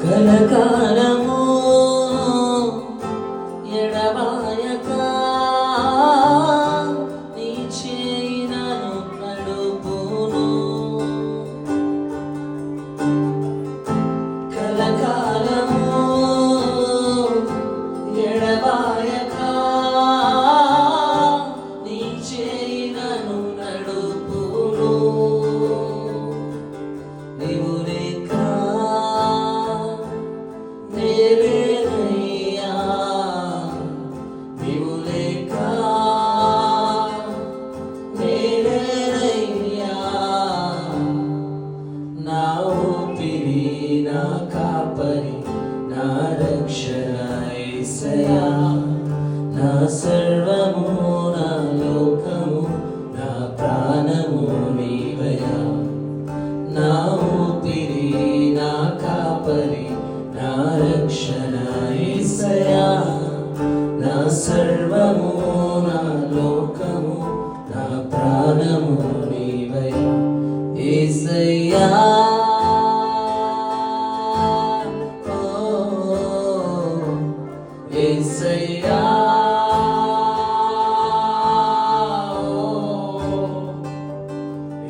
కలకాలము ఎడబాయక నీ చేయి నన్ను నడుపును. కలకాలము ఎడబాయక నీ చేయి నన్ను నడుపును. నీవు లేక నేలేనయ్యా, నీవు లేక నేలేనయ్యా. నా ఊపిరి, నా కాపరి, నా రక్షణ యేసయ్యా. నా సర్వము, నా లోకము, నా ప్రాణము నీవయ్యా. నా ఊపిరి, నా కాపరి, నా రక్షణ యేసయ్యా. నా సర్వము, నా లోకము, నా ప్రాణము నీవయ్యా. యేసయ్యా యేసయ్యా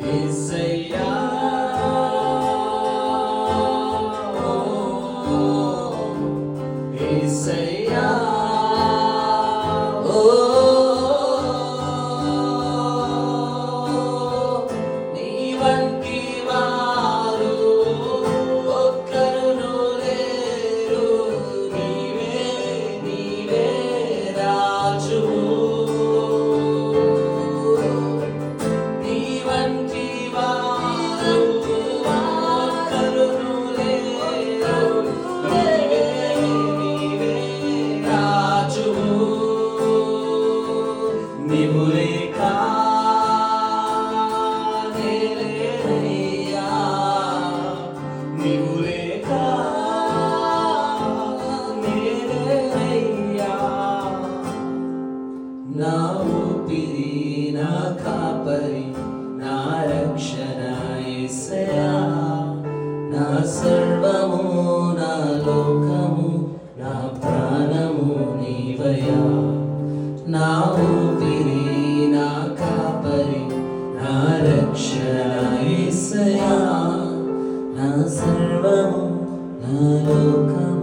యేసయ్యా యేసయ్యా నీ వంటి వారు ఒక్కరును లేరు. నీవే నీవే రాజు. నీ వంటి వారు ఒక్కరును లేరు. నీవే నీవే రాజు. నీవు లేక నేలేనయ్యా, నీవు లేక నేలేనయ్యా. నా ఊపిరి, నా కాపరి, నా రక్షణ యేసయ్యా. నా సర్వము, నా లోకము, నా ప్రాణము నీవయ్యా. నా ఊపిరి, నా కాపరి, నా రక్షణ యేసయ్యా. నా సర్వము, నా లోకము.